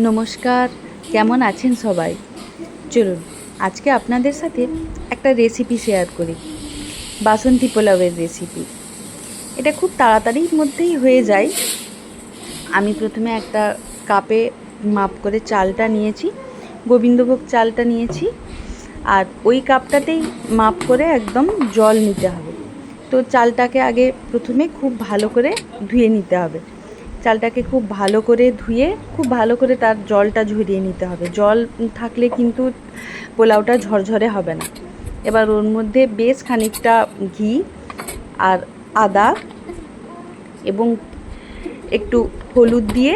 নমস্কার, কেমন আছেন সবাই? চলুন আজকে আপনাদের সাথে একটা রেসিপি শেয়ার করি, বাসন্তী পোলাওয়ের রেসিপি। এটা খুব তাড়াতাড়ির মধ্যেই হয়ে যায়। আমি প্রথমে একটা কাপে মাপ করে চালটা নিয়েছি, গোবিন্দভোগ চালটা নিয়েছি, আর ওই কাপটাতেই মাপ করে একদম জল নিতে হবে। তো চালটাকে আগে প্রথমে খুব ভালো করে ধুয়ে নিতে হবে। চালটাকে খুব ভালো করে ধুয়ে খুব ভালো করে তার জলটা ঝরিয়ে নিতে হবে। জল থাকলে কিন্তু পোলাওটা ঝরঝরে হবে না। এবার ওর মধ্যে বেশ খানিকটা ঘি আর আদা এবং একটু হলুদ দিয়ে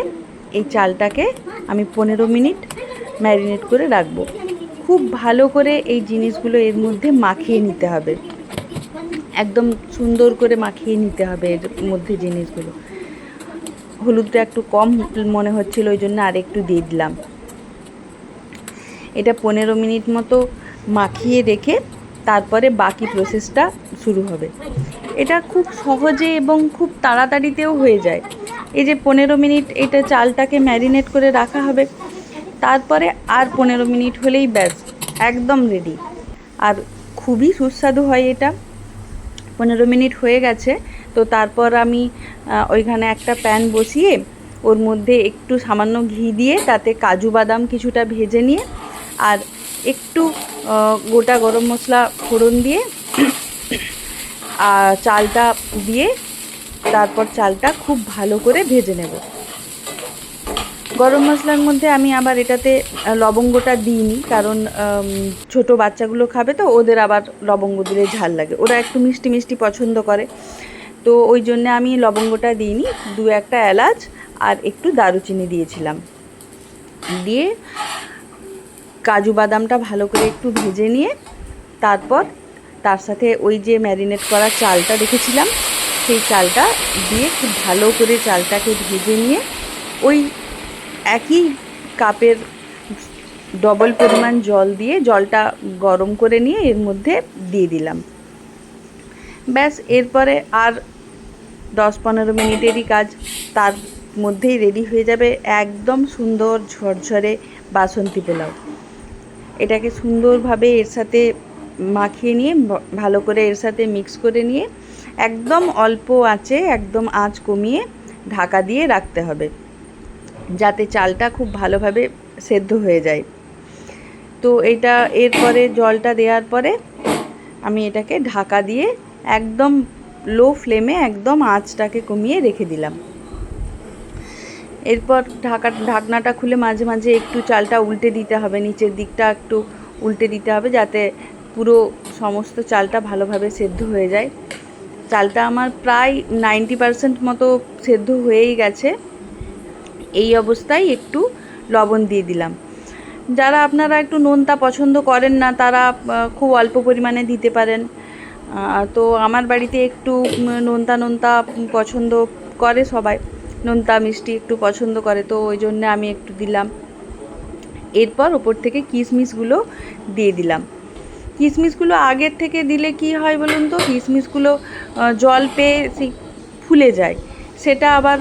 এই চালটাকে আমি 15 মিনিট ম্যারিনেট করে রাখবো। খুব ভালো করে এই জিনিসগুলো এর মধ্যে মাখিয়ে নিতে হবে, একদম সুন্দর করে মাখিয়ে নিতে হবে এর মধ্যে জিনিসগুলো। হলুদটা একটু কম মনে হচ্ছিল, ওই জন্য আর একটু দিয়ে দিলাম। এটা 15 মিনিট মতো মাখিয়ে রেখে তারপরে বাকি প্রসেসটা শুরু হবে। এটা খুব সহজে এবং খুব তাড়াতাড়িতেও হয়ে যায়। এই যে 15 মিনিট এটা চালটাকে ম্যারিনেট করে রাখা হবে, তারপরে আর 15 মিনিট হলেই ব্যাস একদম রেডি। আর খুবই সুস্বাদু হয় এটা। 15 মিনিট হয়ে গেছে, তো তারপর আমি ওইখানে একটা প্যান বসিয়ে ওর মধ্যে একটু সামান্য ঘি দিয়ে তাতে কাজু বাদাম কিছুটা ভেজে নিয়ে আর একটু গোটা গরম মশলা ফোড়ন দিয়ে চালটা দিয়ে তারপর চালটা খুব ভালো করে ভেজে নেব। গরম মশলার মধ্যে আমি আবার এটাতে লবঙ্গটা দিইনি, কারণ ছোট বাচ্চাগুলো খাবে, তো ওদের আবার লবঙ্গ দিলে ঝাল লাগে, ওরা একটু মিষ্টি মিষ্টি পছন্দ করে। তো ওই জন্যে আমি লবঙ্গটা দিইনি, 2-1টা এলাচ আর একটু দারুচিনি দিয়েছিলাম। দিয়ে কাজু বাদামটা ভালো করে একটু ভেজে নিয়ে তারপর তার সাথে ওই যে ম্যারিনেট করা চালটা রেখেছিলাম সেই চালটা দিয়ে খুব ভালো করে চালটাকে ভেজে নিয়ে ওই একই কাপের ডবল পরিমাণ জল দিয়ে জলটা গরম করে নিয়ে এর মধ্যে দিয়ে দিলাম। ব্যাস এরপরে আর 10-15 মিনিটেরই কাজ, তার মধ্যেই রেডি হয়ে যাবে একদম সুন্দর ঝরঝরে বাসন্তী পোলাও। এটাকে সুন্দরভাবে এর সাথে মাখিয়ে নিয়ে ভালো করে এর সাথে মিক্স করে নিয়ে একদম অল্প আঁচে, একদম আঁচ কমিয়ে ঢাকা দিয়ে রাখতে হবে, যাতে চালটা খুব ভালোভাবে সেদ্ধ হয়ে যায়। তো এটা এরপরে জলটা দেওয়ার পরে আমি এটাকে ঢাকা দিয়ে একদম লো ফ্লেমে একদম আঁচটাকে কমিয়ে রেখে দিলাম। এরপর ঢাকনাটা খুলে মাঝে মাঝে একটু চালটা উল্টে দিতে হবে, নিচের দিকটা একটু উল্টে দিতে হবে যাতে পুরো সমস্ত চালটা ভালোভাবে সেদ্ধ হয়ে যায়। চালটা আমার প্রায় 90% মতো সেদ্ধ হয়েই গেছে। এই অবস্থায় একটু লবণ দিয়ে দিলাম। যারা আপনারা একটু নোনতা পছন্দ করেন না তারা খুব অল্প পরিমাণে দিতে পারেন। তো আমার বাড়িতে একটু নোনতা নোনতা পছন্দ করে সবাই, নোনতা মিষ্টি একটু পছন্দ করে, তো ওই জন্যে আমি একটু দিলাম। এরপর ওপর থেকে কিশমিশগুলো দিয়ে দিলাম। কিশমিশগুলো আগের থেকে দিলে কি হয় বলুন তো, কিশমিশগুলো জল পেয়ে সেই ফুলে যায়, সেটা আবার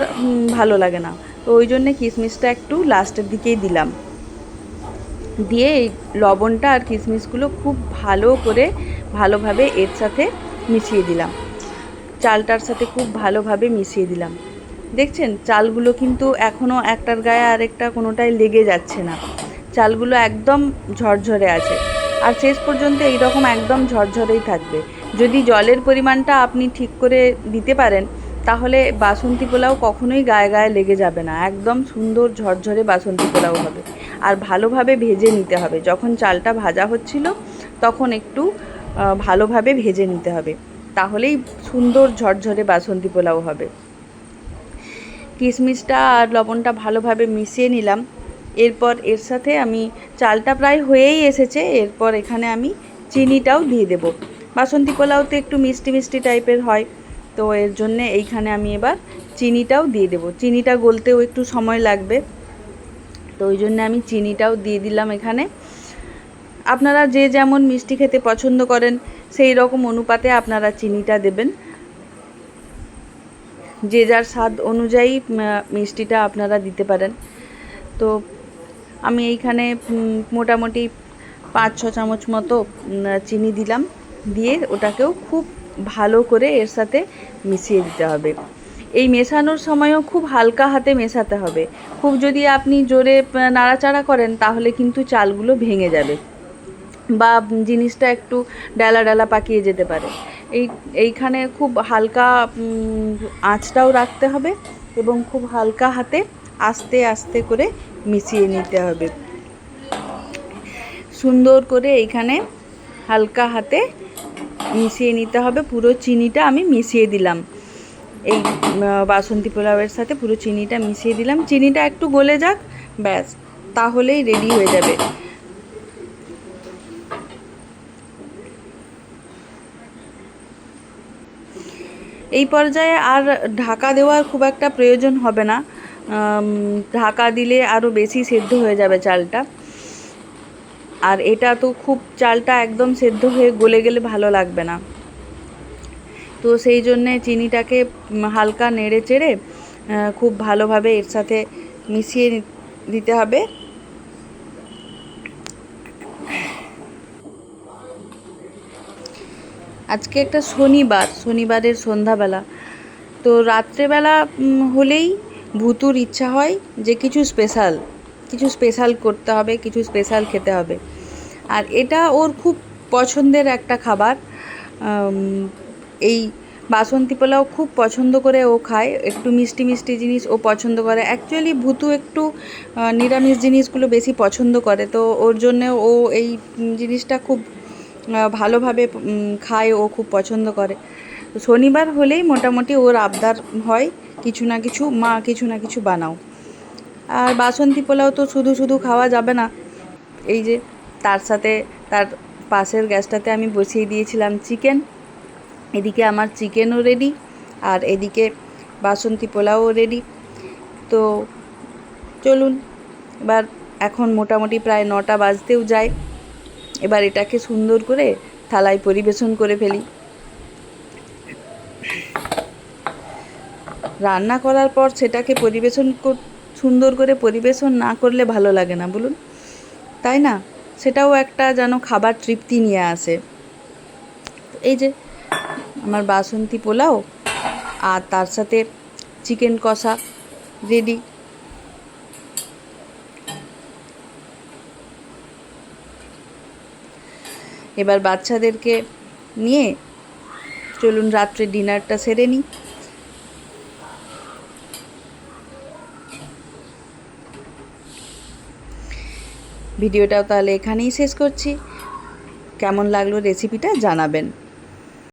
ভালো লাগে না। তো ওই জন্যে কিশমিশটা একটু লাস্টের দিকেই দিলাম। দিয়ে এই লবণটা আর কিশমিশগুলো খুব ভালো করে ভালোভাবে এর সাথে মিশিয়ে দিলাম, চালটার সাথে খুব ভালোভাবে মিশিয়ে দিলাম। দেখছেন চালগুলো কিন্তু এখনও একটার গায়ে আরেকটা কোনোটাই লেগে যাচ্ছে না, চালগুলো একদম ঝরঝরে আছে। আর শেষ পর্যন্ত এইরকম একদম ঝরঝরেই থাকবে। যদি জলের পরিমাণটা আপনি ঠিক করে দিতে পারেন তাহলে বাসন্তী পোলাও কখনোই গায়ে গায়ে লেগে যাবে না, একদম সুন্দর ঝরঝরে বাসন্তী পোলাও হবে। আর ভালোভাবে ভেজে নিতে হবে, যখন চালটা ভাজা হচ্ছিল তখন একটু ভালোভাবে ভেজে নিতে হবে, তাহলেই সুন্দর ঝরঝরে বাসন্তী পোলাও হবে। কিশমিশটা আর লবণটা ভালোভাবে মিশিয়ে নিলাম। এরপর এর সাথে আমি চালটা প্রায় হয়েই এসেছে, এরপর এখানে আমি চিনিটাও দিয়ে দেব। বাসন্তী পোলাওতে একটু মিষ্টি মিষ্টি টাইপের হয়, তো এর জন্যে এইখানে আমি এবার চিনিটাও দিয়ে দেব। চিনিটা গলতেও একটু সময় লাগবে, তো ওই জন্য আমি চিনিটাও দিয়ে দিলাম এখানে। আপনারা যে যেমন মিষ্টি খেতে পছন্দ করেন সেই রকম অনুপাতে আপনারা চিনিটা দেবেন, যে যার স্বাদ অনুযায়ী মিষ্টিটা আপনারা দিতে পারেন। তো আমি এইখানে মোটামুটি 5-6 চামচ মতো চিনি দিলাম, দিয়ে ওটাকেও খুব ভালো করে এর সাথে মিশিয়ে দিতে হবে। এই মেশানোর সময়ও খুব হালকা হাতে মেশাতে হবে। খুব যদি আপনি জোরে নাড়াচাড়া করেন তাহলে কিন্তু চালগুলো ভেঙে যাবে বা জিনিসটা একটু ডালা ডালা পাকিয়ে যেতে পারে। এইখানে খুব হালকা আঁচটাও রাখতে হবে এবং খুব হালকা হাতে আস্তে আস্তে করে মিশিয়ে নিতে হবে। সুন্দর করে এইখানে হালকা হাতে মিশিয়ে নিতে হবে। পুরো চিনিটা আমি মিশিয়ে দিলাম, এই বাসন্তী পোলাওয়ের সাথে পুরো চিনিটা মিশিয়ে দিলাম। চিনিটা একটু গলে যাক, ব্যাস তাহলেই রেডি হয়ে যাবে। এই পর্যায়ে আর ঢাকা দেওয়ার খুব একটা প্রয়োজন হবে না, ঢাকা দিলে আরও বেশি সেদ্ধ হয়ে যাবে চালটা। আর এটা তো খুব চালটা একদম সেদ্ধ হয়ে গলে গেলে ভালো লাগবে না, তো সেই জন্যে চিনিটাকে হালকা নেড়ে চেড়ে খুব ভালোভাবে এর সাথে মিশিয়ে দিতে হবে। আজকে একটা শনিবারের সন্ধ্যাবেলা, তো রাত্রেবেলা হলেই ভুতুর ইচ্ছা হয় যে কিছু স্পেশাল করতে হবে, কিছু স্পেশাল খেতে হবে। আর এটা ওর খুব পছন্দের একটা খাবার। এই বাসন্তী পোলাও খুব পছন্দ করে ও খায়, একটু মিষ্টি মিষ্টি জিনিস ও পছন্দ করে। অ্যাকচুয়ালি ভুতু একটু নিরামিষ জিনিসগুলো বেশি পছন্দ করে, তো ওর জন্য ও এই জিনিসটা খুব ভালোভাবে খায়, ও খুব পছন্দ করে। শনিবার হলেই মোটামুটি ওর আবদার হয় কিছু না কিছু, মা কিছু না কিছু বানাও। আর বাসন্তী পোলাও তো শুধু শুধু খাওয়া যাবে না, এই যে তার সাথে তার পাশের গ্যাসটাতে আমি বসিয়ে দিয়েছিলাম চিকেন। এদিকে আমার চিকেনও রেডি আর এদিকে বাসন্তী পোলাওও রেডি। তো চলুন, এবার এখন মোটামুটি প্রায় 9টা বাজতেও যায়। এবার এটাকে সুন্দর করে থালায় পরিবেশন করে ফেলি। রান্না করার পর সেটাকে সুন্দর করে পরিবেশন না করলে ভালো লাগে না, বলুন, তাই না? সেটাও একটা যেন খাবার তৃপ্তি নিয়ে আসে। এই যে আমার বাসন্তী পোলাও আর তার সাথে চিকেন কষা রেডি। এবার বাচ্চাদেরকে নিয়ে চলুন রাত্রে ডিনারটা সেরে নিই। ভিডিওটাও তাহলে এখানেই শেষ করছি। কেমন লাগলো রেসিপিটা জানাবেন।